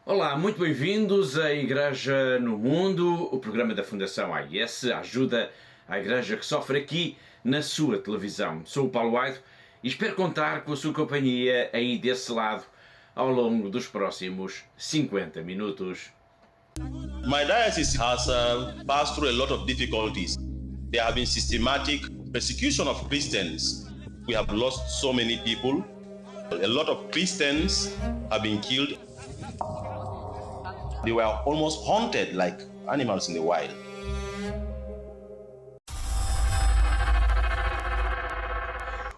Olá, muito bem-vindos à Igreja no Mundo, o programa da Fundação AIS, ajuda à Igreja que sofre aqui na sua televisão. Sou o Paulo Aido e espero contar com a sua companhia aí desse lado ao longo dos próximos 50 minutos. My diocese has passed through a lot of difficulties. There have been systematic persecution of Christians. We have lost so many people. A lot of Christians have been killed. They were almost hunted like animals in the wild.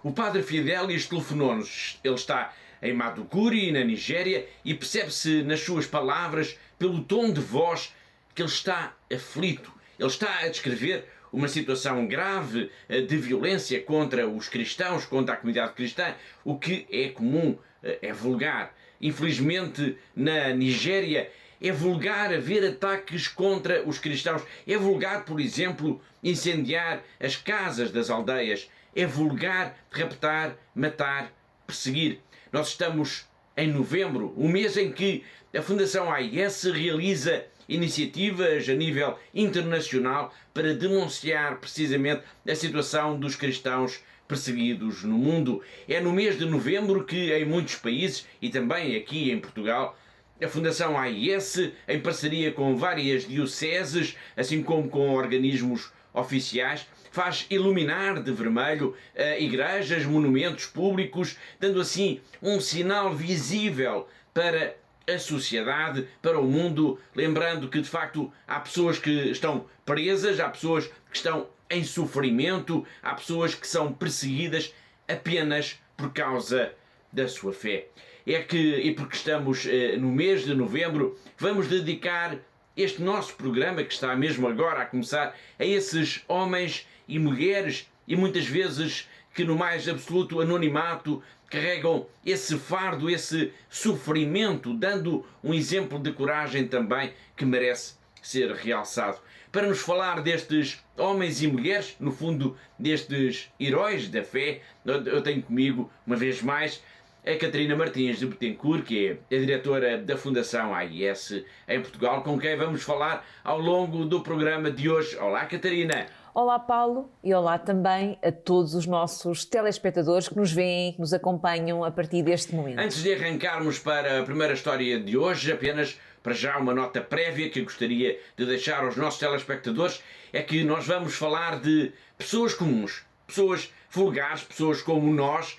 O padre Fidelis telefonou-nos. Ele está em Maiduguri, na Nigéria, e percebe-se nas suas palavras, pelo tom de voz, que ele está aflito. Ele está a descrever uma situação grave de violência contra os cristãos, contra a comunidade cristã, o que é comum, é vulgar. Infelizmente, na Nigéria, é vulgar haver ataques contra os cristãos. É vulgar, por exemplo, incendiar as casas das aldeias. É vulgar raptar, matar, perseguir. Nós estamos em novembro, o mês em que a Fundação AIS realiza iniciativas a nível internacional para denunciar precisamente a situação dos cristãos perseguidos no mundo. É no mês de novembro que em muitos países, e também aqui em Portugal, a Fundação AIS, em parceria com várias dioceses, assim como com organismos oficiais, faz iluminar de vermelho igrejas, monumentos públicos, dando assim um sinal visível para a sociedade, para o mundo, lembrando que de facto há pessoas que estão presas, há pessoas que estão em sofrimento, há pessoas que são perseguidas apenas por causa da sua fé. E porque estamos no mês de novembro, vamos dedicar este nosso programa, que está mesmo agora a começar, a esses homens e mulheres, e muitas vezes que no mais absoluto anonimato carregam esse fardo, esse sofrimento, dando um exemplo de coragem também que merece ser realçado. Para nos falar destes homens e mulheres, no fundo destes heróis da fé, eu tenho comigo, uma vez mais, a Catarina Martins de Betancourt, que é a diretora da Fundação AIS em Portugal, com quem vamos falar ao longo do programa de hoje. Olá, Catarina! Olá, Paulo, e olá também a todos os nossos telespectadores que nos veem, que nos acompanham a partir deste momento. Antes de arrancarmos para a primeira história de hoje, apenas para já uma nota prévia que eu gostaria de deixar aos nossos telespectadores, é que nós vamos falar de pessoas comuns, pessoas vulgares, pessoas como nós,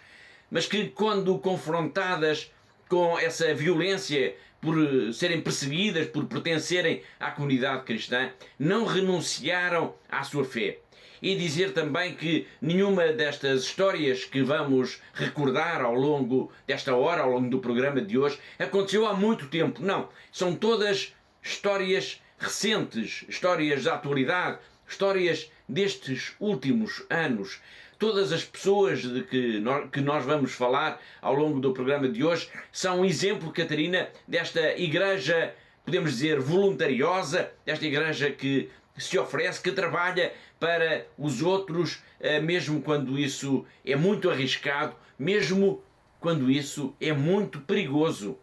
mas que quando confrontadas com essa violência por serem perseguidas, por pertencerem à comunidade cristã, não renunciaram à sua fé. E dizer também que nenhuma destas histórias que vamos recordar ao longo desta hora, ao longo do programa de hoje, aconteceu há muito tempo. Não, são todas histórias recentes, histórias da atualidade, histórias destes últimos anos. Todas as pessoas de que nós vamos falar ao longo do programa de hoje são um exemplo, Catarina, desta igreja, podemos dizer, voluntariosa, desta igreja que se oferece, que trabalha para os outros, mesmo quando isso é muito arriscado, mesmo quando isso é muito perigoso.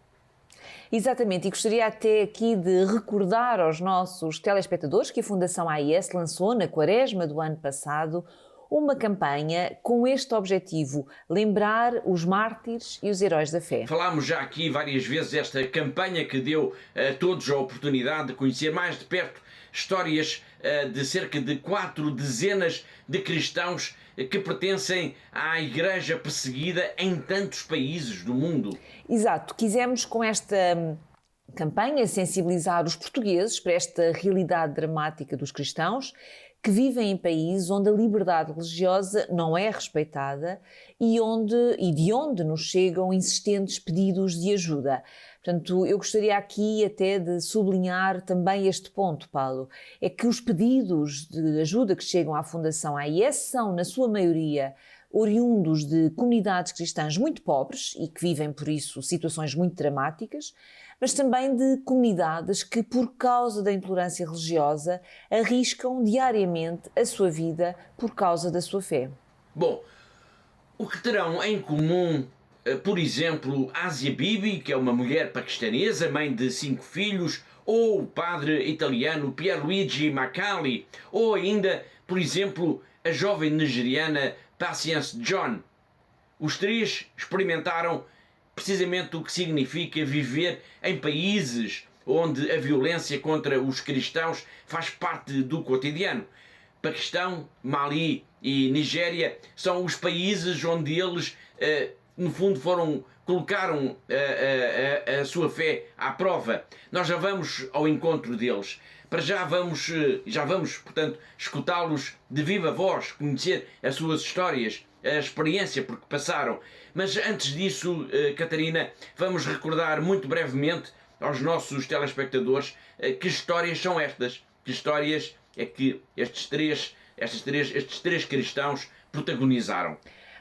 Exatamente, e gostaria até aqui de recordar aos nossos telespectadores que a Fundação AIS lançou na quaresma do ano passado uma campanha com este objetivo: lembrar os mártires e os heróis da fé. Falámos já aqui várias vezes esta campanha que deu a todos a oportunidade de conhecer mais de perto histórias de cerca de 4 dezenas de cristãos que pertencem à igreja perseguida em tantos países do mundo. Exato, quisemos com esta campanha sensibilizar os portugueses para esta realidade dramática dos cristãos que vivem em países onde a liberdade religiosa não é respeitada e de onde nos chegam insistentes pedidos de ajuda. Portanto, eu gostaria aqui até de sublinhar também este ponto, Paulo, é que os pedidos de ajuda que chegam à Fundação AIS são, na sua maioria, oriundos de comunidades cristãs muito pobres e que vivem, por isso, situações muito dramáticas, mas também de comunidades que, por causa da intolerância religiosa, arriscam diariamente a sua vida por causa da sua fé. Bom, o que terão em comum por exemplo, Asia Bibi, que é uma mulher paquistanesa, mãe de 5 filhos, ou o padre italiano Pierluigi Macali, ou ainda, por exemplo, a jovem nigeriana Patience John. Os três experimentaram precisamente o que significa viver em países onde a violência contra os cristãos faz parte do cotidiano. Paquistão, Mali e Nigéria são os países onde eles, no fundo, colocaram a sua fé à prova. Nós já vamos ao encontro deles. Para já vamos, portanto, escutá-los de viva voz, conhecer as suas histórias, a experiência por que passaram. Mas antes disso, Catarina, vamos recordar muito brevemente aos nossos telespectadores que histórias são estas. Que histórias é que estes três cristãos protagonizaram.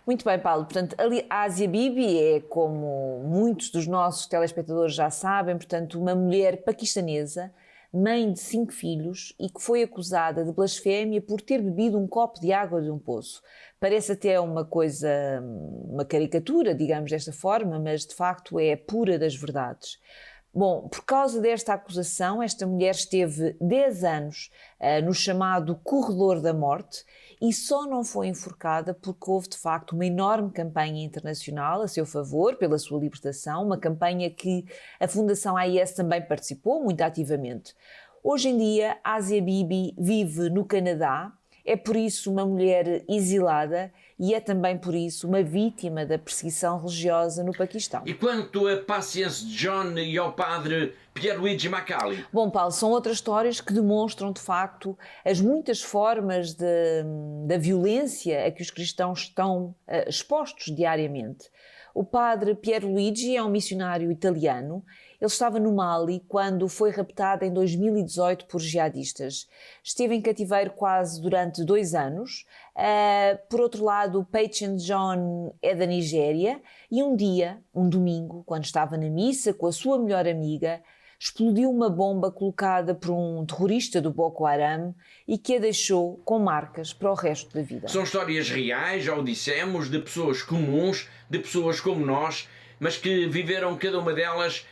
Muito bem, Paulo. Portanto, a Asia Bibi é, como muitos dos nossos telespectadores já sabem, portanto, uma mulher paquistanesa, mãe de 5 filhos e que foi acusada de blasfémia por ter bebido um copo de água de um poço. Parece até uma caricatura, digamos desta forma, mas de facto é a pura das verdades. Bom, por causa desta acusação, esta mulher esteve 10 anos no chamado Corredor da Morte e só não foi enforcada porque houve de facto uma enorme campanha internacional a seu favor, pela sua libertação, uma campanha que a Fundação AIS também participou muito ativamente. Hoje em dia, Asia Bibi vive no Canadá, é por isso uma mulher exilada e é também por isso uma vítima da perseguição religiosa no Paquistão. E quanto a Patience John e ao padre Pierluigi Macali? Bom, Paulo, são outras histórias que demonstram de facto as muitas formas da violência a que os cristãos estão expostos diariamente. O padre Pierluigi é um missionário italiano. Ele estava no Mali quando foi raptado em 2018 por jihadistas. Esteve em cativeiro quase durante 2 anos. Por outro lado, Patience John é da Nigéria e um domingo, quando estava na missa com a sua melhor amiga, explodiu uma bomba colocada por um terrorista do Boko Haram e que a deixou com marcas para o resto da vida. São histórias reais, já o dissemos, de pessoas comuns, de pessoas como nós, mas que viveram cada uma delas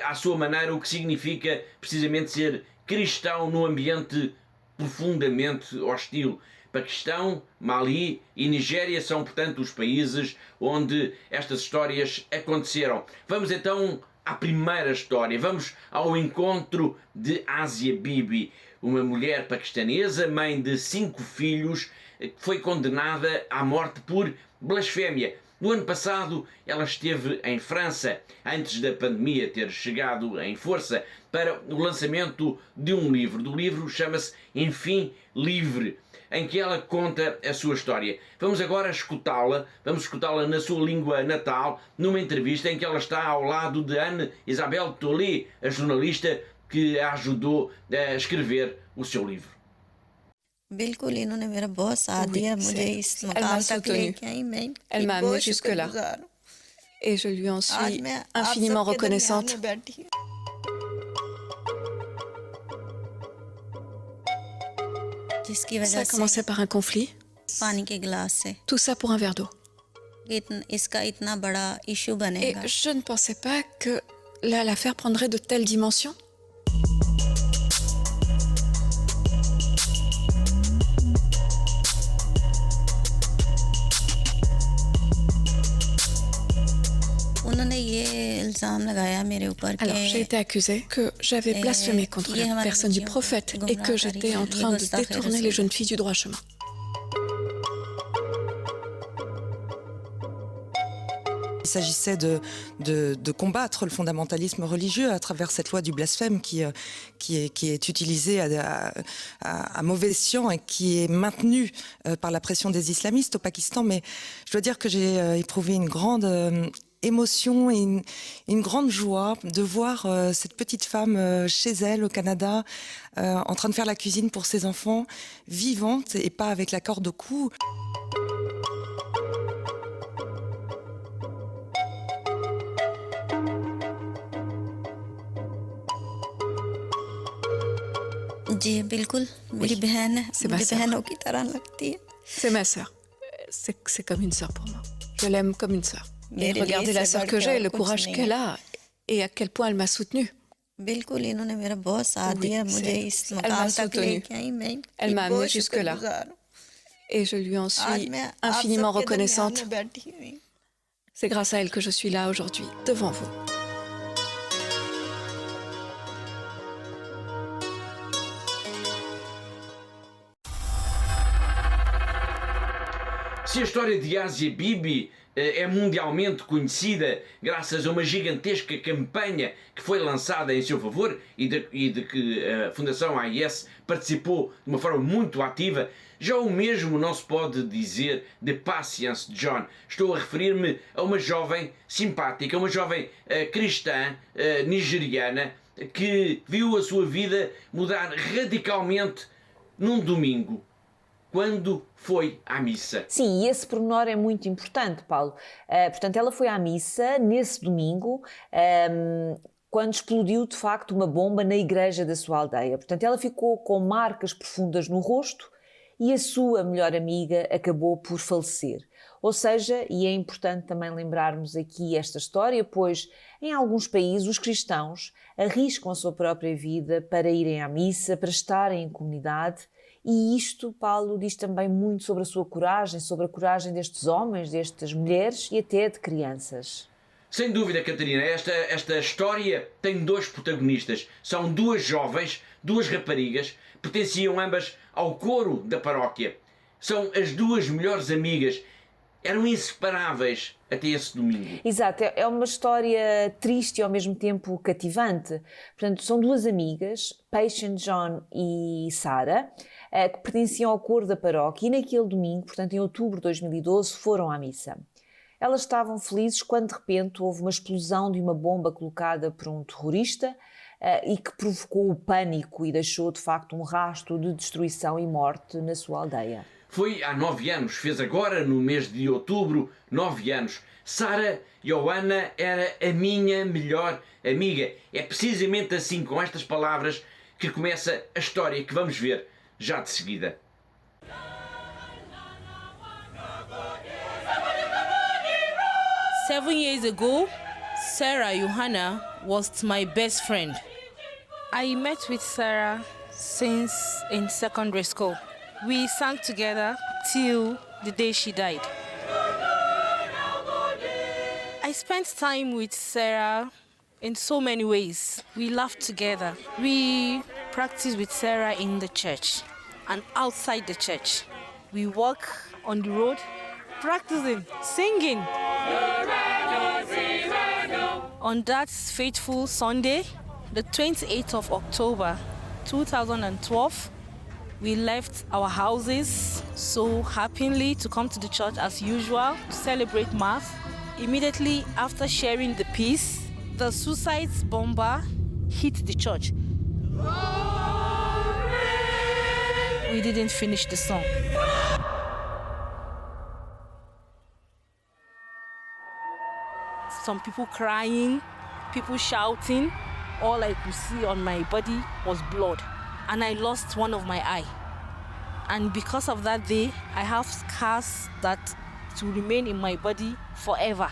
à sua maneira, o que significa precisamente ser cristão num ambiente profundamente hostil. Paquistão, Mali e Nigéria são, portanto, os países onde estas histórias aconteceram. Vamos então à primeira história. Vamos ao encontro de Asia Bibi, uma mulher paquistanesa, mãe de 5 filhos, que foi condenada à morte por blasfémia. No ano passado, ela esteve em França, antes da pandemia ter chegado em força, para o lançamento de um livro. O livro chama-se Enfim Livre, em que ela conta a sua história. Vamos agora escutá-la na sua língua natal, numa entrevista em que ela está ao lado de Anne-Isabelle Tollet, a jornalista que a ajudou a escrever o seu livro. बिल्कुल इन्होंने मेरा बहुत साथ दिया मुझे इस मकाम तक लेके आई मैं Elle m'a amenée jusque-là et je lui en suis infiniment reconnaissante. Ça a commencé par un conflit. Tout ça pour un verre d'eau. Et je ne pensais pas que l'affaire prendrait de telles dimensions. Alors, j'ai été accusée que j'avais blasphémé contre la personne du prophète et que j'étais en train de détourner les jeunes filles du droit chemin. Il s'agissait de combattre le fondamentalisme religieux à travers cette loi du blasphème qui est utilisée à mauvais escient et qui est maintenue par la pression des islamistes au Pakistan. Mais je dois dire que j'ai éprouvé une grande émotion et une grande joie de voir cette petite femme chez elle au Canada en train de faire la cuisine pour ses enfants, vivante et pas avec la corde au cou. C'est ma sœur. C'est comme une sœur pour moi. Je l'aime comme une sœur. Et regardez la sœur que j'ai, le courage qu'elle a et à quel point elle m'a soutenue. बिल्कुल इन्होंने मेरा बहुत साथ दिया मुझे इस मुकाम तक लेके आई मैं Elle m'a amenée jusque-là et je lui en suis infiniment reconnaissante. C'est grâce à elle que je suis là aujourd'hui, devant vous. Se a história de Asia Bibi é mundialmente conhecida graças a uma gigantesca campanha que foi lançada em seu favor e de que a Fundação AIS participou de uma forma muito ativa, já o mesmo não se pode dizer de Patience John. Estou a referir-me a uma jovem simpática, uma jovem cristã nigeriana que viu a sua vida mudar radicalmente num domingo, quando foi à missa. Sim, e esse pormenor é muito importante, Paulo. Portanto, ela foi à missa nesse domingo, quando explodiu de facto uma bomba na igreja da sua aldeia. Portanto, ela ficou com marcas profundas no rosto e a sua melhor amiga acabou por falecer. Ou seja, e é importante também lembrarmos aqui esta história, pois em alguns países os cristãos arriscam a sua própria vida para irem à missa, para estarem em comunidade. E isto, Paulo, diz também muito sobre a sua coragem, sobre a coragem destes homens, destas mulheres e até de crianças. Sem dúvida, Catarina, esta história tem dois protagonistas. São duas jovens, duas raparigas, pertenciam ambas ao coro da paróquia. São as duas melhores amigas. Eram inseparáveis até esse domingo. Exato, é uma história triste e ao mesmo tempo cativante. Portanto, são duas amigas, Patience John e Sarah, que pertenciam ao coro da paróquia e naquele domingo, portanto em outubro de 2012, foram à missa. Elas estavam felizes quando de repente houve uma explosão de uma bomba colocada por um terrorista e que provocou o pânico e deixou de facto um rastro de destruição e morte na sua aldeia. Foi há 9 anos, fez agora no mês de outubro 9 anos. Sarah Johanna era a minha melhor amiga. É precisamente assim, com estas palavras, que começa a história que vamos ver já de seguida. Seven years ago, Sarah Johanna was my best friend. I met with Sarah since in secondary school. We sang together till the day she died. I spent time with Sarah in so many ways. We laughed together. We practiced with Sarah in the church and outside the church. We walk on the road, practicing, singing. On that fateful Sunday, the 28th of October, 2012, we left our houses so happily to come to the church as usual to celebrate Mass. Immediately after sharing the peace, the suicide bomber hit the church. We didn't finish the song. Some people crying, people shouting. All I could see on my body was blood. And I lost one of my eye. And because of that day, I have scars that will remain in my body forever.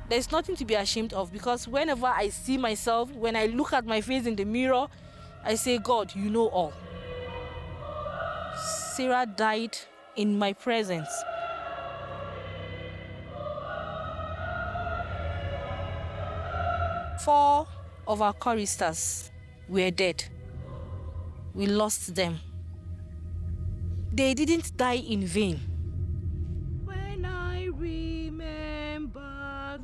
There's nothing to be ashamed of because whenever I see myself, when I look at my face in the mirror, I say, God, you know all. Sarah died in my presence. Four of our choristers were dead. We lost them. They didn't die in vain. When I remember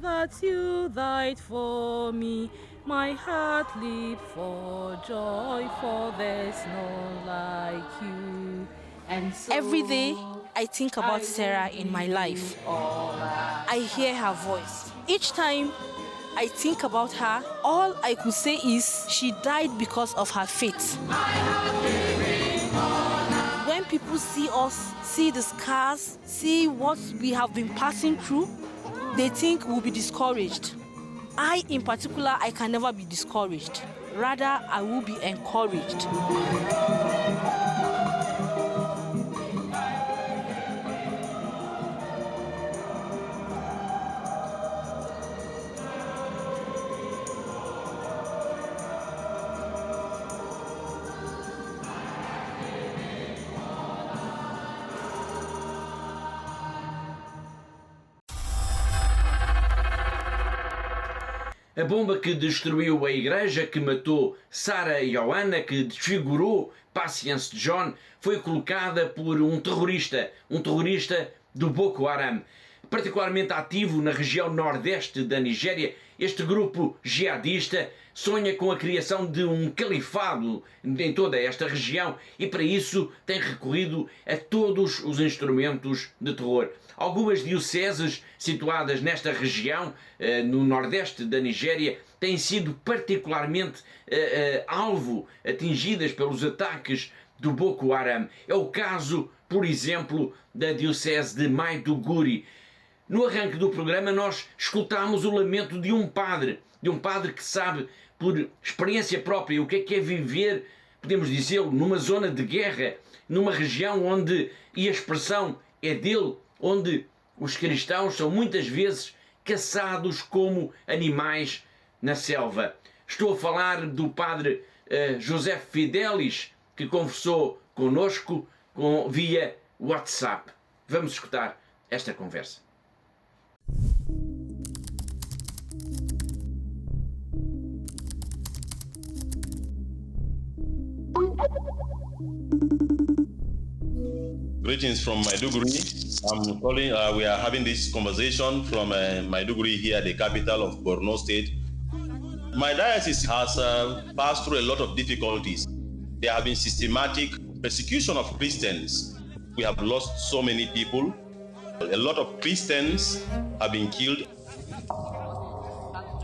that you died for me, my heart leaped for joy, for there's none like you. And so every day I think about Sarah in my life. I hear her voice. Each time I think about her, all I could say is she died because of her faith. When people see us, see the scars, see what we have been passing through, they think we'll be discouraged. I, in particular, I can never be discouraged. Rather, I will be encouraged. A bomba que destruiu a igreja, que matou Sarah e Johanna, que desfigurou Patience John, foi colocada por um terrorista do Boko Haram. Particularmente ativo na região nordeste da Nigéria, este grupo jihadista sonha com a criação de um califado em toda esta região e para isso tem recorrido a todos os instrumentos de terror. Algumas dioceses situadas nesta região, no nordeste da Nigéria, têm sido particularmente atingidas pelos ataques do Boko Haram. É o caso, por exemplo, da diocese de Maiduguri. No arranque do programa nós escutámos o lamento de um padre que sabe por experiência própria o que é viver, podemos dizê-lo, numa zona de guerra, numa região onde, e a expressão é dele, onde os cristãos são muitas vezes caçados como animais na selva. Estou a falar do padre José Fidelis, que conversou conosco via WhatsApp. Vamos escutar esta conversa. Greetings from Maiduguri. I'm calling. We are having this conversation from Maiduguri here, the capital of Borno State. My diocese has passed through a lot of difficulties. There have been systematic persecution of Christians. We have lost so many people. A lot of Christians have been killed.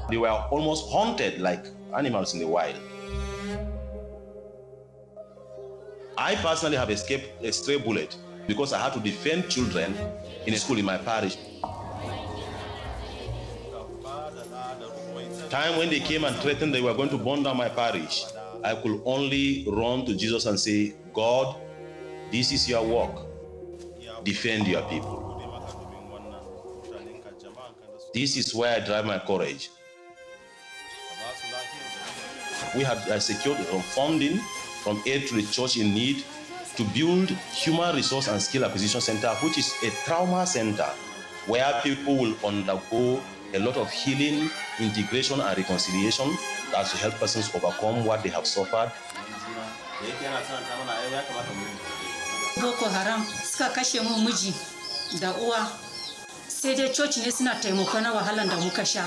They were almost hunted like animals in the wild. I personally have escaped a stray bullet because I had to defend children in a school in my parish. Time when they came and threatened they were going to burn down my parish, I could only run to Jesus and say, God, this is your work. Defend your people. This is where I drive my courage. We have secured funding from aid to the church in need to build human resource and skill acquisition center, which is a trauma center where people will undergo a lot of healing, integration, and reconciliation that will help persons overcome what they have suffered. Boko Haram suka kashe mu miji da uwa, sai dai coci ne suna taimako na wahalan da muka sha,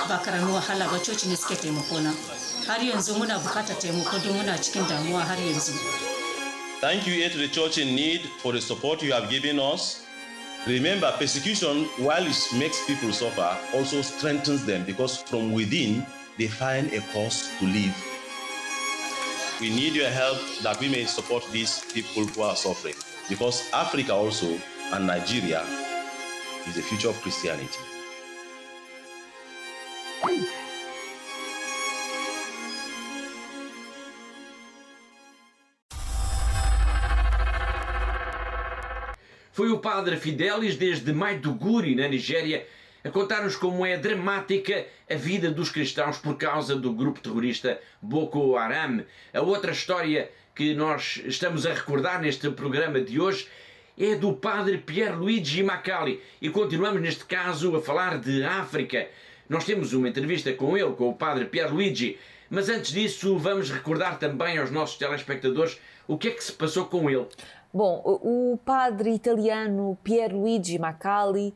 ba karamin wahala ba, coci ne suke taimako na. Har yanzu muna bukatar taimako don muna cikin damuwa har yanzu. Thank you to the church in need for the support you have given us. Remember, persecution, while it makes people suffer, also strengthens them because from within, they find a cause to live. We need your help that we may support these people who are suffering because Africa also and Nigeria is the future of Christianity. Foi o padre Fidelis, desde Maiduguri, na Nigéria, a contar-nos como é dramática a vida dos cristãos por causa do grupo terrorista Boko Haram. A outra história que nós estamos a recordar neste programa de hoje é do padre Pierluigi Macali e continuamos neste caso a falar de África. Nós temos uma entrevista com ele, com o padre Pierluigi, mas antes disso vamos recordar também aos nossos telespectadores o que é que se passou com ele. Bom, o padre italiano Pierluigi Macali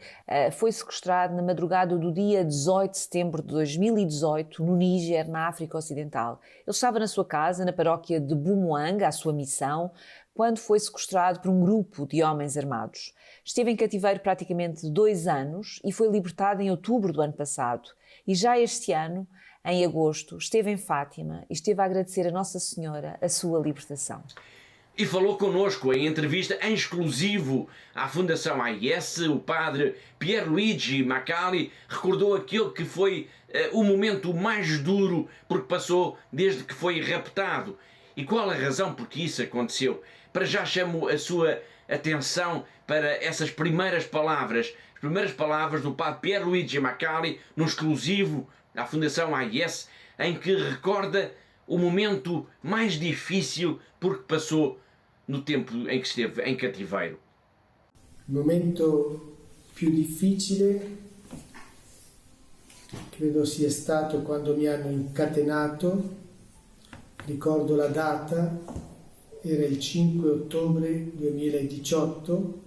foi sequestrado na madrugada do dia 18 de setembro de 2018, no Níger, na África Ocidental. Ele estava na sua casa, na paróquia de Bumuanga, à sua missão, quando foi sequestrado por um grupo de homens armados. Esteve em cativeiro praticamente 2 anos e foi libertado em outubro do ano passado. E já este ano, em agosto, esteve em Fátima e esteve a agradecer a Nossa Senhora a sua libertação. E falou connosco em entrevista em exclusivo à Fundação AIS, o padre Pierluigi Macali recordou aquele que foi o momento mais duro porque passou desde que foi raptado. E qual a razão por que isso aconteceu? Para já chamo a sua atenção para essas primeiras palavras, as primeiras palavras do padre Pierluigi Macali, no exclusivo à Fundação AIS, em que recorda o momento mais difícil porque passou no tempo em que esteve em cativeiro. Il momento più difficile credo sia stato quando mi hanno incatenato, ricordo la data, era il 5 ottobre 2018,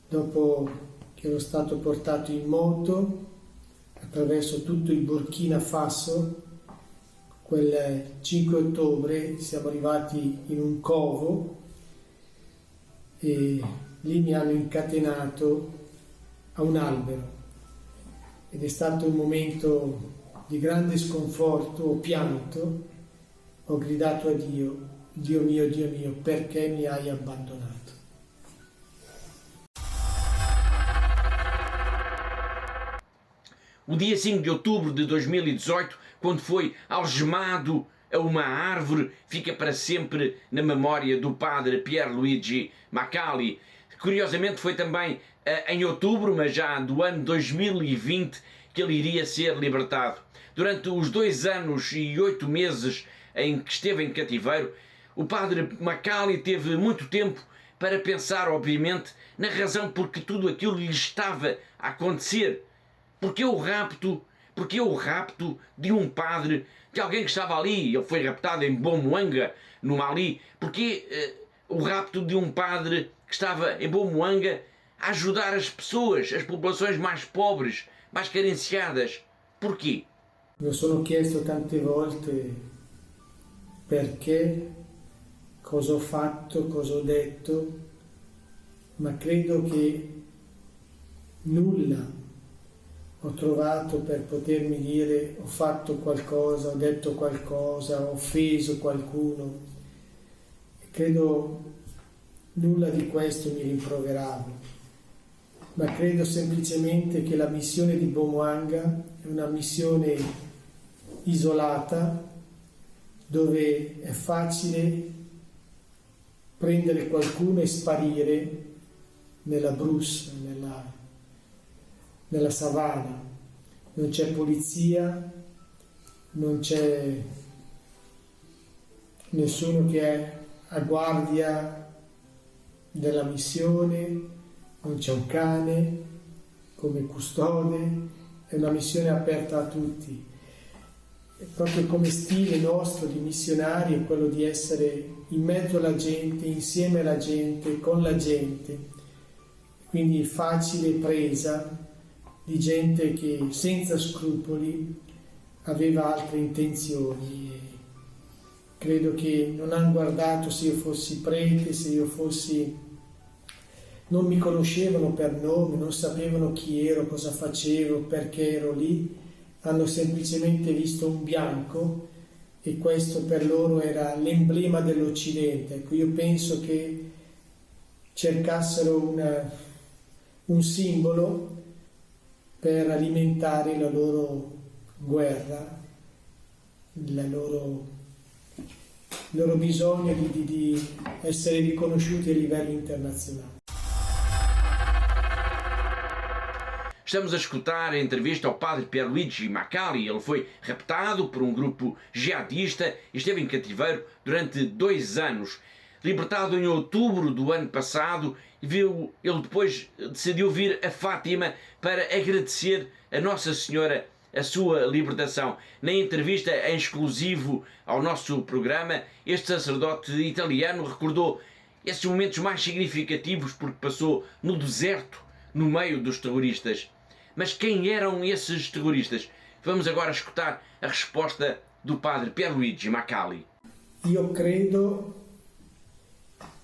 dopo che ero stato portato in moto attraverso tutto il Burkina Faso. Quel 5 ottobre siamo arrivati in un covo e lì mi hanno incatenato a un albero ed è stato un momento di grande sconforto, ho pianto, ho gridato a Dio, Dio mio, perché mi hai abbandonato? O dia 5 de outubro de 2018, quando foi algemado a uma árvore, fica para sempre na memória do padre Pierluigi Macali. Curiosamente foi também em outubro, mas já do ano 2020, que ele iria ser libertado. Durante os 2 anos e 8 meses em que esteve em cativeiro, o padre Macali teve muito tempo para pensar, obviamente, na razão por que tudo aquilo lhe estava a acontecer. Porque o rapto de um padre, de alguém que estava ali, ele foi raptado em Bomoanga, no Mali, porque o rapto de um padre que estava em Bomoanga a ajudar as pessoas, as popolações mais pobres, mais carenciadas. Porquê? Mi sono chiesto tante volte perché, cosa ho fatto, cosa ho detto, ma credo che nulla ho trovato per potermi dire ho fatto qualcosa, ho detto qualcosa, ho offeso qualcuno. Credo nulla di questo mi rimproveravo, ma credo semplicemente che la missione di Bomoanga è una missione isolata dove è facile prendere qualcuno e sparire nella brousse, nella savana. Non c'è polizia, non c'è nessuno che è a guardia della missione, non c'è un cane come custode, è una missione aperta a tutti. E proprio come stile nostro di missionari è quello di essere in mezzo alla gente, insieme alla gente, con la gente, quindi facile presa di gente che senza scrupoli aveva altre intenzioni. E credo che non hanno guardato se io fossi prete, se io fossi... non mi conoscevano per nome, non sapevano chi ero, cosa facevo, perché ero lì, hanno semplicemente visto un bianco e questo per loro era l'emblema dell'Occidente. Ecco, io penso che cercassero un simbolo per alimentare la loro guerra, il loro bisogno di essere riconosciuti a livello internazionale. Estamos a escutar a entrevista ao padre Pierluigi Macali. Ele foi raptado por um grupo jihadista e esteve em cativeiro durante 2 anos. Libertado em outubro do ano passado, ele depois decidiu vir a Fátima para agradecer a Nossa Senhora a sua libertação. Na entrevista em exclusivo ao nosso programa, este sacerdote italiano recordou esses momentos mais significativos porque passou no deserto, no meio dos terroristas. Mas quem eram esses terroristas? Vamos agora escutar a resposta do padre Pierluigi Macali. Io credo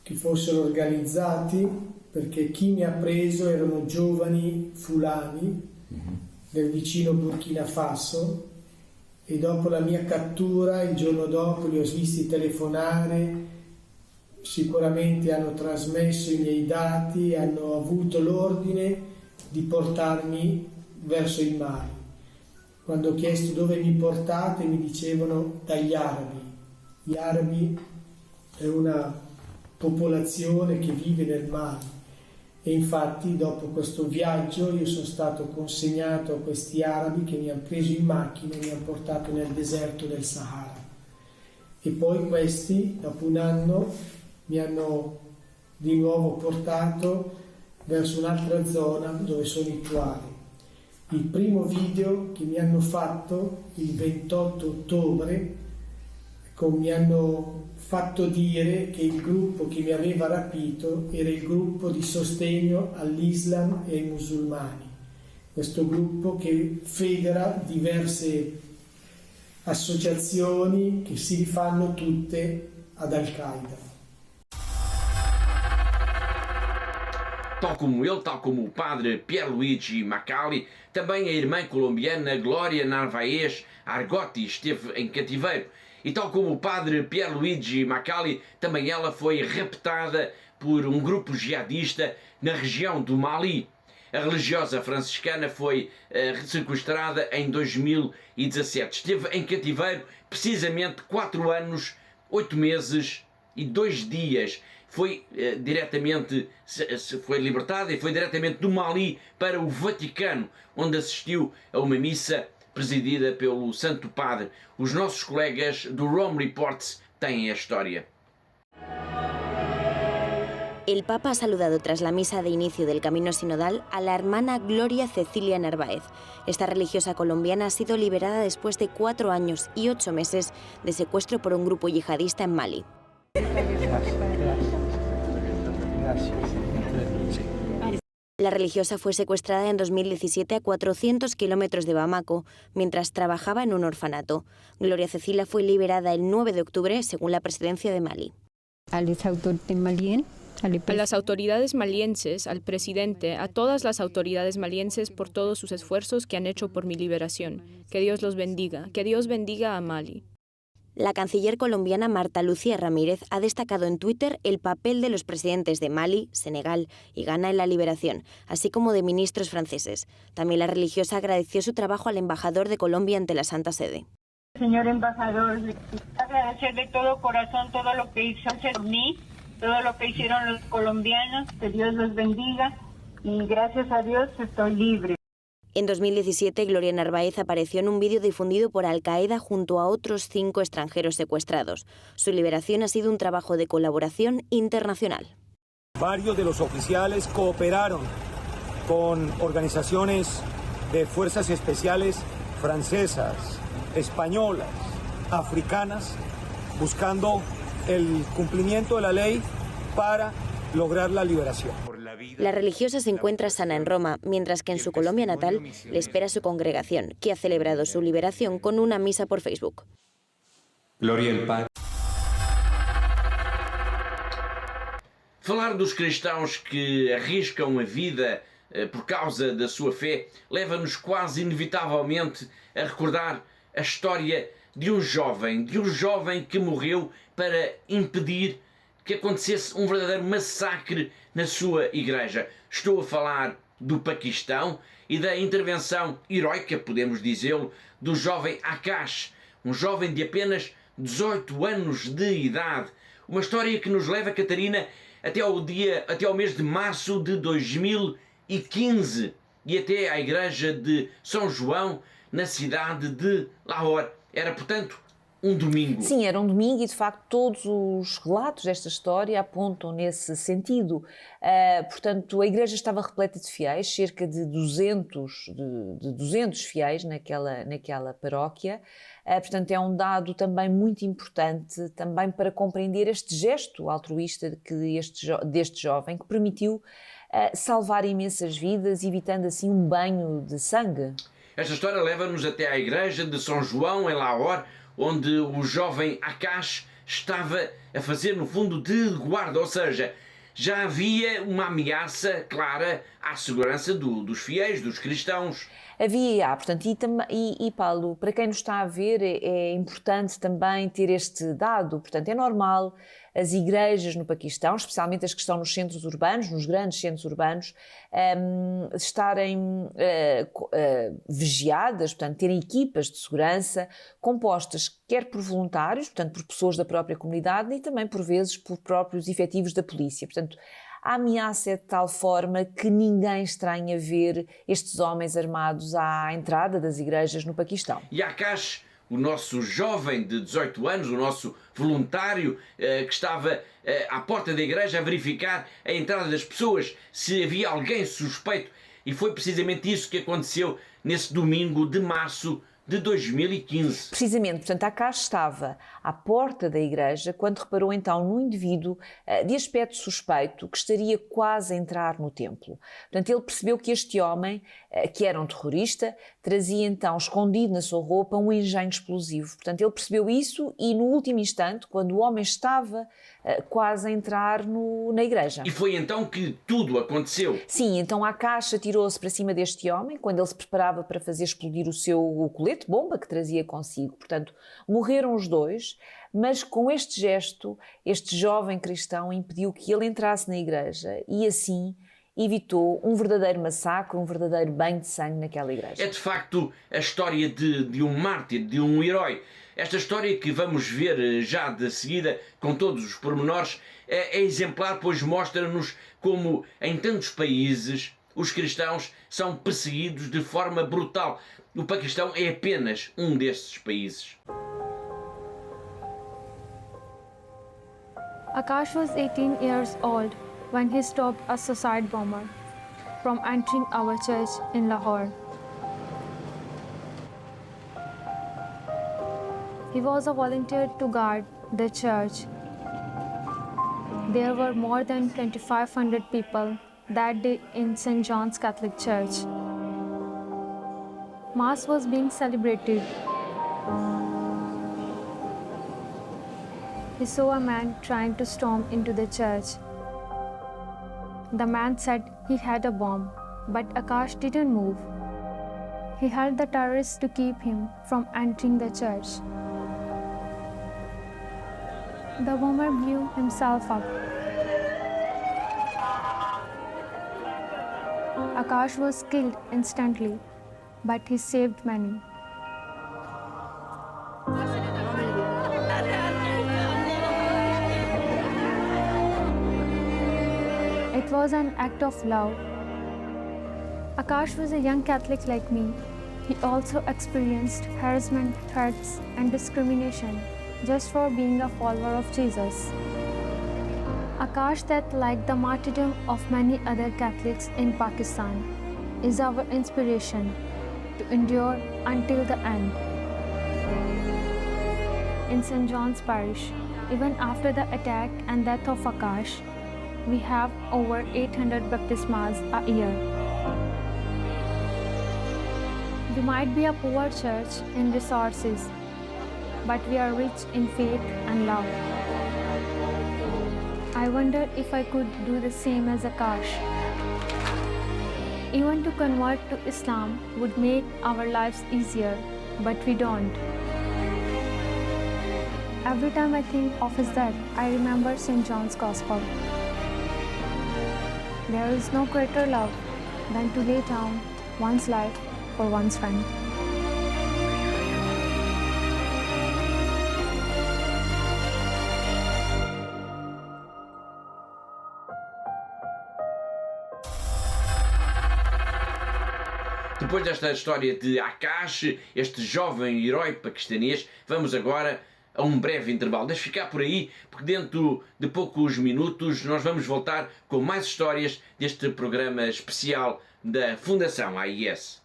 che fossero organizzati perché chi mi ha preso erano giovani fulani del vicino Burkina Faso e dopo la mia cattura, il giorno dopo li ho visti telefonare, sicuramente hanno trasmesso i miei dati, hanno avuto l'ordine di portarmi verso il mare. Quando ho chiesto dove mi portate mi dicevano dagli arabi. Gli arabi è una popolazione che vive nel mare e infatti dopo questo viaggio io sono stato consegnato a questi arabi che mi hanno preso in macchina e mi hanno portato nel deserto del Sahara e poi questi dopo un anno mi hanno di nuovo portato verso un'altra zona dove sono i Tuareg Il primo video che mi hanno fatto il 28 ottobre, mi hanno fatto dire che il gruppo che mi aveva rapito era il gruppo di sostegno all'Islam e ai musulmani. Questo gruppo che federa diverse associazioni che si rifanno tutte ad Al-Qaeda. Tal como ele, tal como o padre Pierluigi Macali, também a irmã colombiana Glória Narvaez Argotti esteve em cativeiro. E tal como o padre Pierluigi Macali, também ela foi raptada por um grupo jihadista na região do Mali. A religiosa franciscana foi sequestrada em 2017. Esteve em cativeiro precisamente 4 anos, 8 meses e 2 dias. Foi libertada e foi diretamente do Mali para o Vaticano, onde assistiu a uma missa presidida pelo Santo Padre. Os nossos colegas do Rome Reports têm a história. El Papa ha saludado tras la misa de inicio del camino sinodal a la hermana Gloria Cecilia Narváez. Esta religiosa colombiana ha sido liberada después de 4 años y 8 meses de secuestro por un grupo yihadista en Mali. La religiosa fue secuestrada en 2017 a 400 kilómetros de Bamako, mientras trabajaba en un orfanato. Gloria Cecilia fue liberada el 9 de octubre, según la presidencia de Mali. A las autoridades malienses, al presidente, a todas las autoridades malienses por todos sus esfuerzos que han hecho por mi liberación. Que Dios los bendiga, que Dios bendiga a Mali. La canciller colombiana Marta Lucía Ramírez ha destacado en Twitter el papel de los presidentes de Mali, Senegal y Ghana en la liberación, así como de ministros franceses. También la religiosa agradeció su trabajo al embajador de Colombia ante la Santa Sede. Señor embajador, agradecer de todo corazón todo lo que hizo por mí, todo lo que hicieron los colombianos, que Dios los bendiga y gracias a Dios estoy libre. En 2017, Gloria Narváez apareció en un vídeo difundido por Al-Qaeda junto a otros 5 extranjeros secuestrados. Su liberación ha sido un trabajo de colaboración internacional. Varios de los oficiales cooperaron con organizaciones de fuerzas especiales francesas, españolas, africanas, buscando el cumplimiento de la ley para lograr la liberación. La religiosa se encuentra sana en Roma, mientras que en su Colombia natal le espera su congregación, que ha celebrado su liberación con una misa por Facebook. Gloria al Padre. Falar dos cristãos que arriscam a vida por causa da sua fé leva-nos quase inevitavelmente a recordar a história de um jovem que morreu para impedir que acontecesse um verdadeiro massacre na sua igreja. Estou a falar do Paquistão e da intervenção heroica, podemos dizê-lo, do jovem Akash, um jovem de apenas 18 anos de idade. Uma história que nos leva, Catarina, até ao mês de março de 2015 e até à igreja de São João, na cidade de Lahore. Era, portanto, um domingo. Sim, era um domingo e, de facto, todos os relatos desta história apontam nesse sentido. Portanto, a igreja estava repleta de fiéis, cerca de 200 fiéis naquela paróquia. Portanto, é um dado também muito importante também para compreender este gesto altruísta deste jovem que permitiu salvar imensas vidas, evitando assim um banho de sangue. Esta história leva-nos até à igreja de São João, em Lahore, onde o jovem Akash estava a fazer, no fundo, de guarda, ou seja, já havia uma ameaça clara à segurança dos fiéis, dos cristãos. Havia, portanto, e Paulo, para quem nos está a ver, é importante também ter este dado. Portanto, é normal as igrejas no Paquistão, especialmente as que estão nos centros urbanos, nos grandes centros urbanos, estarem vigiadas, portanto, terem equipas de segurança compostas quer por voluntários, portanto, por pessoas da própria comunidade e também, por vezes, por próprios efetivos da polícia. Portanto, a ameaça é de tal forma que ninguém estranha ver estes homens armados à entrada das igrejas no Paquistão. E Akash, o nosso jovem de 18 anos, o nosso voluntário que estava à porta da igreja a verificar a entrada das pessoas, se havia alguém suspeito, E foi precisamente isso que aconteceu nesse domingo de março de 2015. Precisamente, portanto, Akash estava à porta da igreja quando reparou então num indivíduo de aspecto suspeito que estaria quase a entrar no templo. Portanto, ele percebeu que este homem, que era um terrorista, trazia então escondido na sua roupa um engenho explosivo. Portanto, ele percebeu isso e no último instante, quando o homem estava quase a entrar na igreja. E foi então que tudo aconteceu? Sim, então Akash atirou-se para cima deste homem quando ele se preparava para fazer explodir o seu colete bomba que trazia consigo. Portanto, morreram os dois, mas com este gesto, este jovem cristão impediu que ele entrasse na igreja e assim evitou um verdadeiro massacre, um verdadeiro banho de sangue naquela igreja. É de facto a história de um mártir, de um herói. Esta história que vamos ver já de seguida, com todos os pormenores, é exemplar, pois mostra-nos como em tantos países os cristãos são perseguidos de forma brutal. O Paquistão é apenas um desses países. Akash was 18 years old when he stopped a suicide bomber from entering our church in Lahore. He was a volunteer to guard the church. There were more than 2,500 people that day in St. John's Catholic Church. Mass was being celebrated. He saw a man trying to storm into the church. The man said he had a bomb, but Akash didn't move. He held the terrorists to keep him from entering the church. The bomber blew himself up. Akash was killed instantly, but he saved many. It was an act of love. Akash was a young Catholic like me. He also experienced harassment, threats, and discrimination just for being a follower of Jesus. Akash, that like the martyrdom of many other Catholics in Pakistan, is our inspiration to endure until the end. In St. John's Parish, even after the attack and death of Akash, we have over 800 baptismals a year. We might be a poor church in resources, but we are rich in faith and love. I wonder if I could do the same as Akash. Even to convert to Islam would make our lives easier, but we don't. Every time I think of his death, I remember St. John's Gospel. There is no greater love than to lay down one's life for one's friend. Depois desta história de Akash, este jovem herói paquistanês, vamos agora a um breve intervalo. Deixe ficar por aí, porque dentro de poucos minutos nós vamos voltar com mais histórias deste programa especial da Fundação AIS.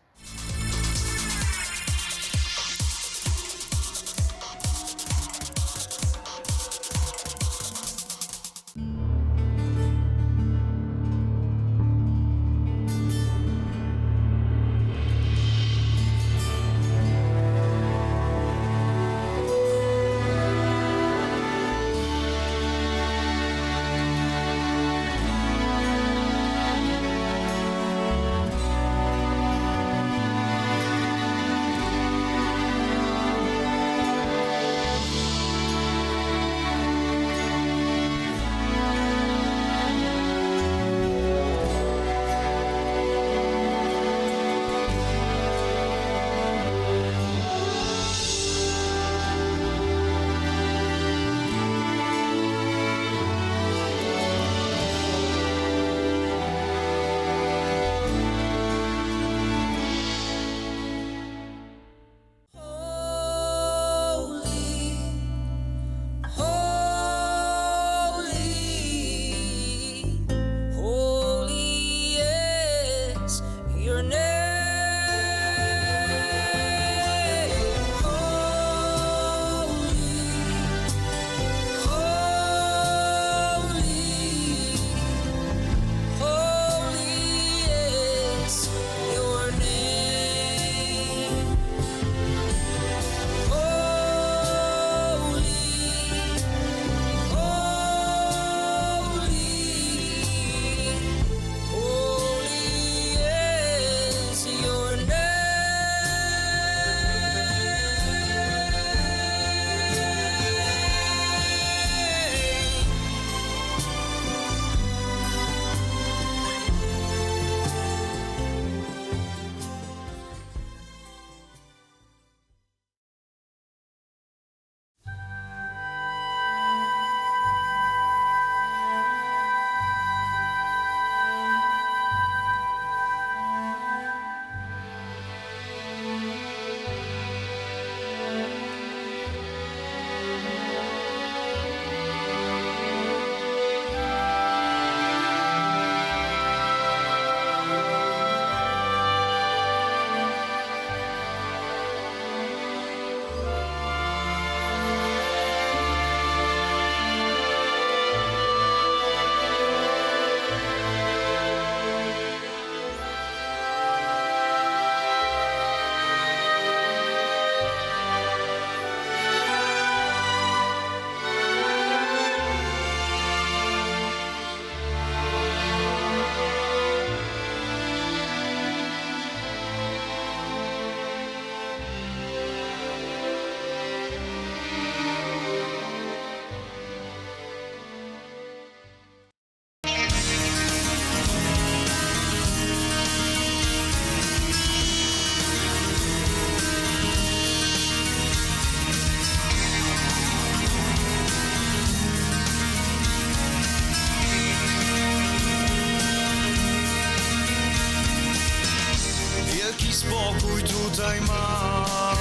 spokój tutaj mam.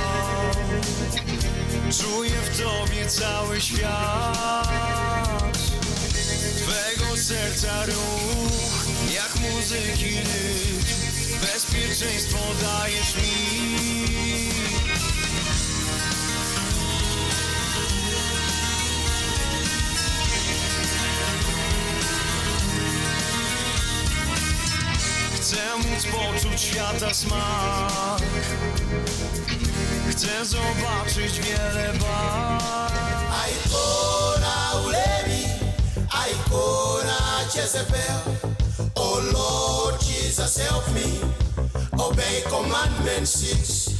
Czuję w tobie cały świat. Twego serca ruch, jak muzyki rytm. Bezpieczeństwo dajesz mi. Chcę móc poczuć świata smak. Chcę zobaczyć wiele barw. Aikona ulemi, Aikona Jezebel. Oh Lord Jesus, help me obey commandment 6.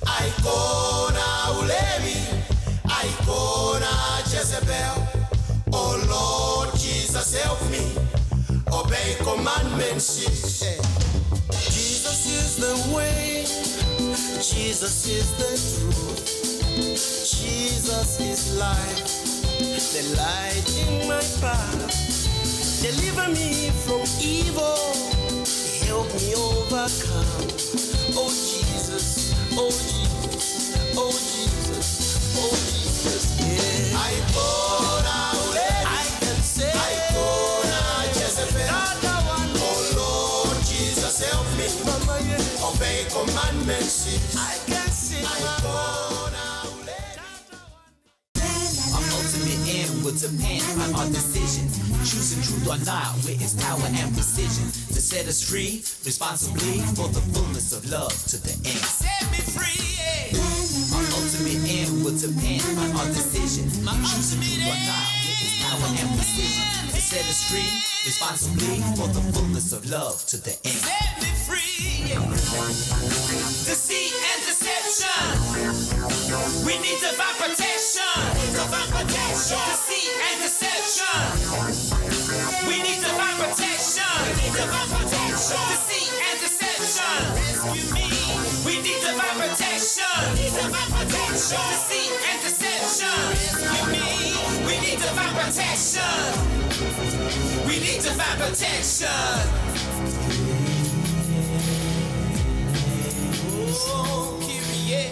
Aikona ulemi, Aikona Jezebel. Oh Lord Jesus, help me obey commandment 6. Jesus is the way, Jesus is the truth, Jesus is life, the light in my path. Deliver me from evil, help me overcome. Oh Jesus, oh Jesus, oh Jesus, oh Jesus, yeah. I can say, help me, Mama, yeah. Obey commandment 6. I can sing I'm ultimate and will depend on our decision. Choosing truth or not with its power and precision. To set us free, responsibly for the fullness of love to the end. Set me free, yeah. Our ultimate end will depend on our decision. Choosing truth or not with its power and precision. To set us free, responsibly for the fullness of love to the end. Set me free, yeah. Deceit and deception. We need divine protection. Divine protection. Deceit and deception. We need divine protection. Divine protection. Deceit and deception. Rescue me. We need divine protection. Divine protection. Deceit and deception. Rescue me. We need divine protection. We need divine protection. Oh, Kyrie.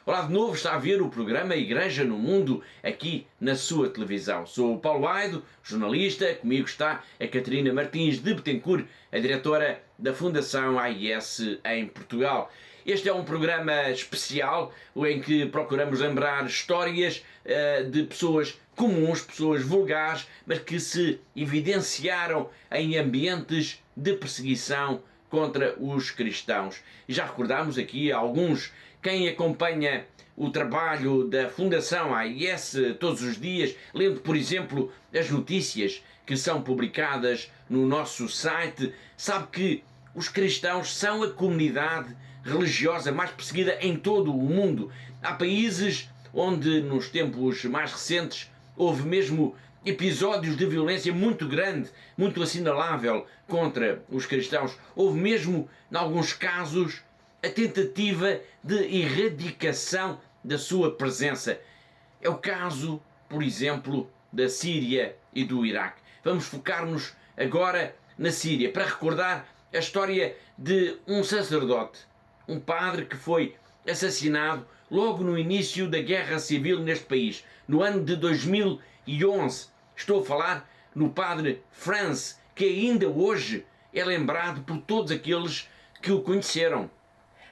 Olá de novo, está a ver o programa Igreja no Mundo aqui na sua televisão. Sou o Paulo Aido, jornalista, comigo está a Catarina Martins de Betancourt, a diretora da Fundação AIS em Portugal. Este é um programa especial em que procuramos lembrar histórias de pessoas comuns, pessoas vulgares, mas que se evidenciaram em ambientes de perseguição contra os cristãos. E já recordámos aqui alguns. Quem acompanha o trabalho da Fundação AIS todos os dias, lendo, por exemplo, as notícias que são publicadas no nosso site, sabe que os cristãos são a comunidade religiosa mais perseguida em todo o mundo. Há países onde, nos tempos mais recentes, houve mesmo episódios de violência muito grande, muito assinalável contra os cristãos. Houve mesmo, em alguns casos, a tentativa de erradicação da sua presença. É o caso, por exemplo, da Síria e do Iraque. Vamos focar-nos agora na Síria para recordar a história de um sacerdote, um padre que foi assassinado logo no início da guerra civil neste país, no ano de 2011. Estou a falar no padre Franz, que ainda hoje é lembrado por todos aqueles que o conheceram.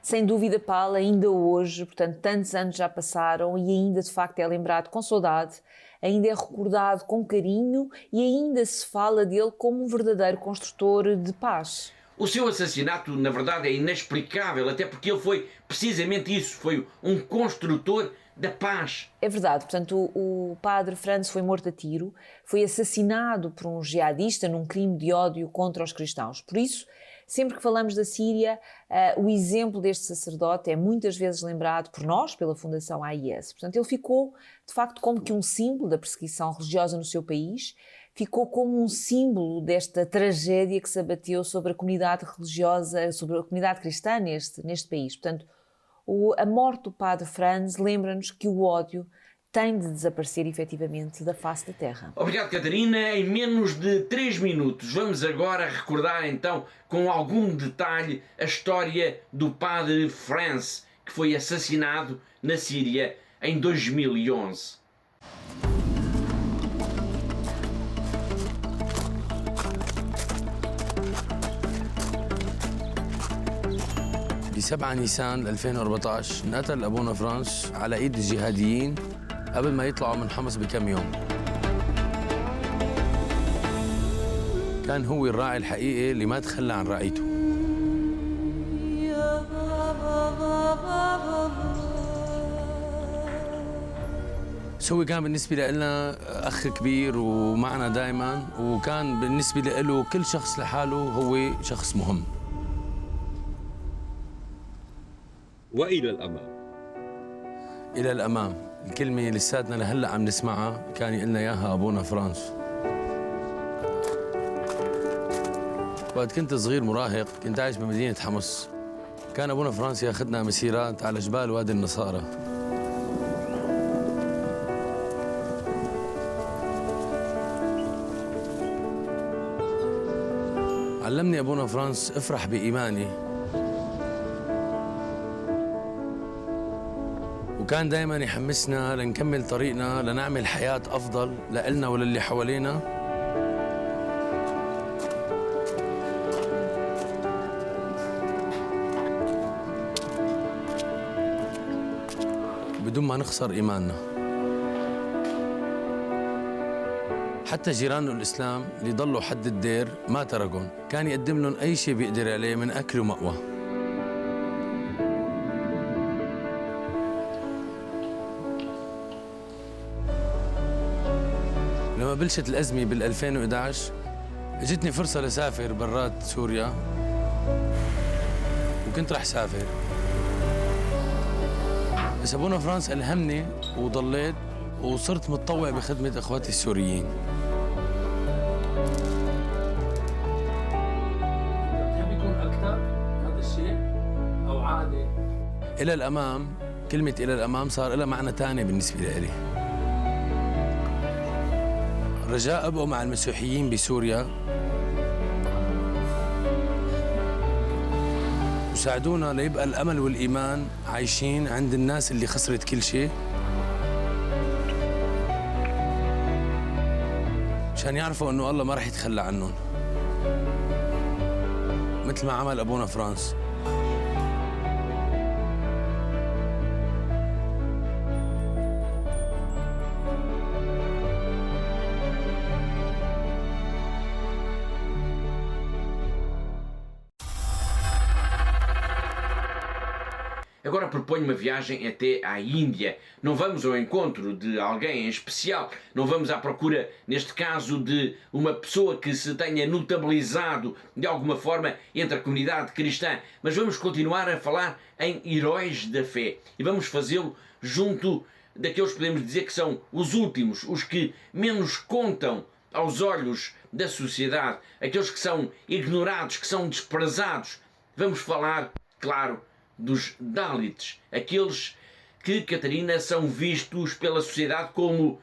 Sem dúvida, Paulo, ainda hoje, portanto, tantos anos já passaram e ainda de facto é lembrado com saudade, ainda é recordado com carinho e ainda se fala dele como um verdadeiro construtor de paz. O seu assassinato, na verdade, é inexplicável, até porque ele foi precisamente isso, foi um construtor da paz. É verdade, portanto, o padre Franz foi morto a tiro, foi assassinado por um jihadista num crime de ódio contra os cristãos. Por isso, sempre que falamos da Síria, o exemplo deste sacerdote é muitas vezes lembrado por nós, pela Fundação AIS. Portanto, ele ficou, de facto, como que um símbolo da perseguição religiosa no seu país, ficou como um símbolo desta tragédia que se abateu sobre a comunidade religiosa, sobre a comunidade cristã neste país. Portanto, a morte do padre Franz lembra-nos que o ódio tem de desaparecer efetivamente da face da terra. Obrigado, Catarina. Em menos de 3 minutos vamos agora recordar então com algum detalhe a história do padre Franz, que foi assassinado na Síria em 2011. ب 7 نيسان 2014 انقتل أبونا فرانس على إيد الجهاديين قبل ما يطلعوا من حمص بكم يوم. كان هو الراعي الحقيقي اللي ما تخلى عن رعيته. هو كان بالنسبة لنا أخ كبير ومعنا دائما، وكان بالنسبة له كل شخص لحاله هو شخص مهم. وإلى الأمام. إلى الأمام، الكلمة لساتنا لهلا عم نسمعها كان يقلنا إياها أبونا فرانس. وقت كنت صغير مراهق كنت عايش بمدينة حمص. كان أبونا فرانس ياخذنا مسيرات على جبال وادي النصارى. علمني أبونا فرانس افرح بإيماني، وكان دائما يحمسنا لنكمل طريقنا لنعمل حياة أفضل لإلنا وللي حوالينا. بدون ما نخسر إيماننا. حتى جيرانه الإسلام اللي ضلوا حد الدير ما تركهم، كان يقدم لهم أي شيء بيقدر عليه من أكل ومأوى. لما بلشت الأزمة بال 2011 اجتني فرصة لسافر برات سوريا، وكنت رح سافر، بس أبونا فرانس ألهمني وضليت وصرت متطوع بخدمة إخواتي السوريين. إلى الأمام، كلمة إلى الأمام صار لها معنى تاني بالنسبة لي. رجاء أبقوا مع المسيحيين بسوريا وساعدونا ليبقى الأمل والإيمان عايشين عند الناس اللي خسرت كل شيء، عشان يعرفوا إنه الله ما رح يتخلى عنهم مثل ما عمل أبونا فرانس. Agora proponho uma viagem até à Índia. Não vamos ao encontro de alguém em especial, não vamos à procura, neste caso, de uma pessoa que se tenha notabilizado de alguma forma entre a comunidade cristã, mas vamos continuar a falar em heróis da fé e vamos fazê-lo junto daqueles que podemos dizer que são os últimos, os que menos contam aos olhos da sociedade, aqueles que são ignorados, que são desprezados. Vamos falar, claro, dos Dalits, aqueles que, Catarina, são vistos pela sociedade como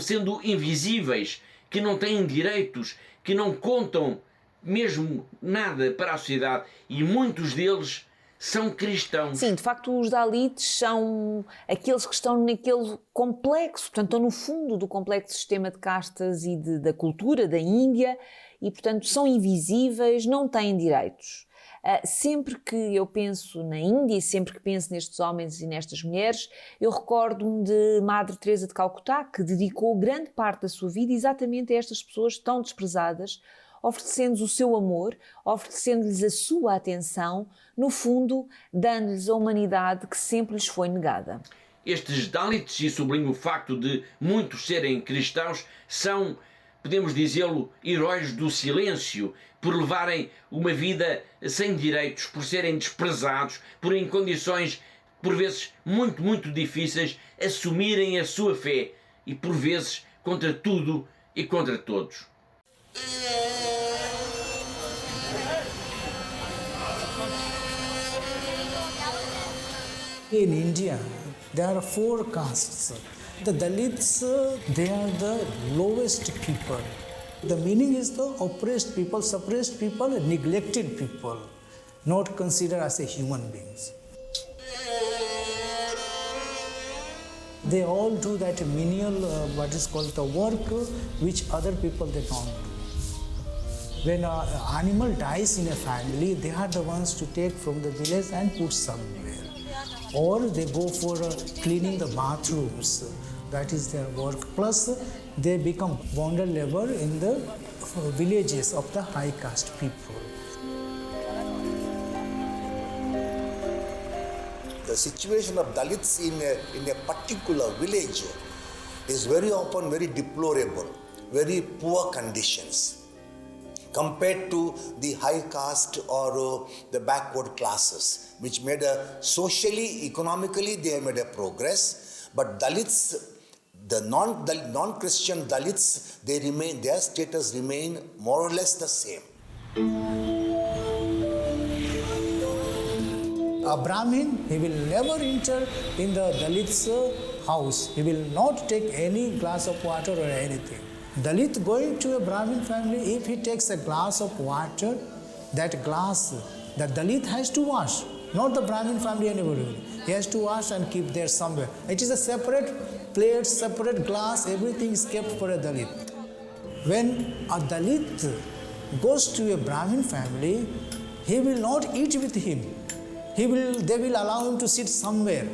sendo invisíveis, que não têm direitos, que não contam mesmo nada para a sociedade, e muitos deles são cristãos. Sim, de facto os Dalits são aqueles que estão naquele complexo, portanto estão no fundo do complexo sistema de castas e da cultura da Índia e, portanto, são invisíveis, não têm direitos. Sempre que eu penso na Índia e sempre que penso nestes homens e nestas mulheres, eu recordo-me de Madre Teresa de Calcutá, que dedicou grande parte da sua vida exatamente a estas pessoas tão desprezadas, oferecendo-lhes o seu amor, oferecendo-lhes a sua atenção, no fundo, dando-lhes a humanidade que sempre lhes foi negada. Estes Dalits, e sublinho o facto de muitos serem cristãos, são, podemos dizê-lo, heróis do silêncio, por levarem uma vida sem direitos, por serem desprezados, por em condições, por vezes, muito, muito difíceis, assumirem a sua fé e, por vezes, contra tudo e contra todos. In India, there are 4 castes. The Dalits, they are the lowest people. The meaning is the oppressed people, suppressed people, neglected people, not considered as a human beings. They all do that menial, what is called the work, which other people they don't do. When an animal dies in a family, they are the ones to take from the village and put somewhere. Or they go for cleaning the bathrooms. That is their work. Plus, they become bonded labor in the villages of the high caste people. The situation of Dalits in a particular village is very often very deplorable, very poor conditions compared to the high caste or the backward classes, which made socially, economically, they have made a progress. But Dalits, the non-Christian Dalits, their status remain more or less the same. A Brahmin, he will never enter in the Dalit's house. He will not take any glass of water or anything. Dalit going to a Brahmin family, if he takes a glass of water, that glass, the Dalit has to wash, not the Brahmin family anybody. He has to wash and keep there somewhere. It is a separate plate, separate glass, everything is kept for a Dalit. When a Dalit goes to a Brahmin family, he will not eat with him. They will allow him to sit somewhere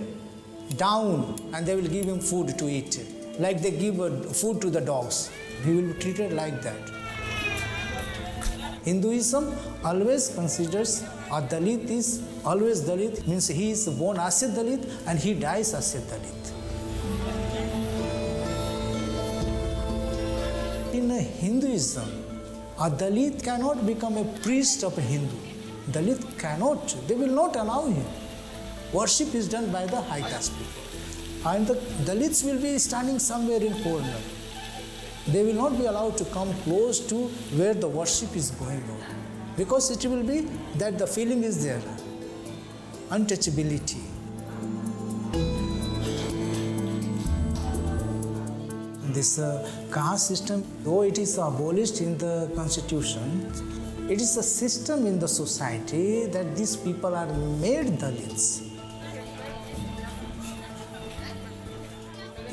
down and they will give him food to eat, like they give food to the dogs. He will be treated like that. Hinduism always considers a Dalit is always Dalit, means he is born as a Dalit and he dies as a Dalit. In Hinduism, a Dalit cannot become a priest of a Hindu. Dalit cannot, they will not allow him. Worship is done by the high caste people. And the Dalits will be standing somewhere in corner. They will not be allowed to come close to where the worship is going on. Because it will be that the feeling is there, untouchability. This caste system, though it is abolished in the constitution, it is a system in the society that these people are made Dalits.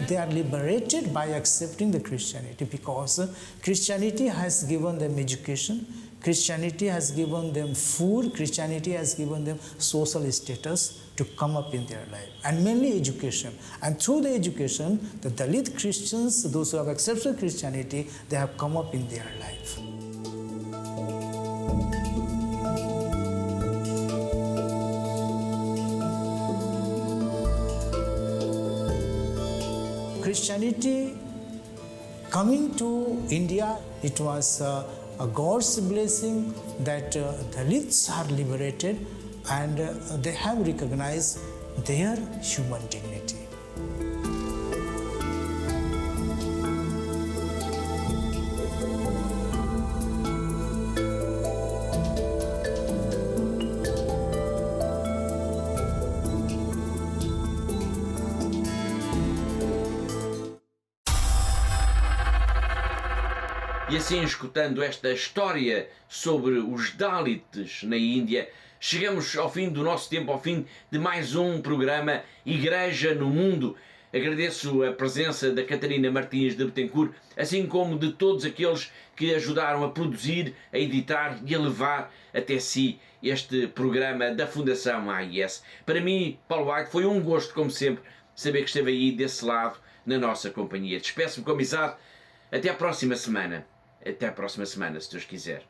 They are liberated by accepting the Christianity because Christianity has given them education, Christianity has given them food, Christianity has given them social status to come up in their life, and mainly education. And through the education, the Dalit Christians, those who have accepted Christianity, they have come up in their life. Christianity coming to India, it was a God's blessing that Dalits are liberated and they have recognized their human dignity. E assim, escutando esta história sobre os Dalits na Índia, chegamos ao fim do nosso tempo, ao fim de mais um programa Igreja no Mundo. Agradeço a presença da Catarina Martins de Betancourt, assim como de todos aqueles que ajudaram a produzir, a editar e a levar até si este programa da Fundação AIS. Para mim, Paulo White, foi um gosto, como sempre, saber que esteve aí desse lado na nossa companhia. Despeço-me com amizade. Até à próxima semana. Até à próxima semana, se Deus quiser.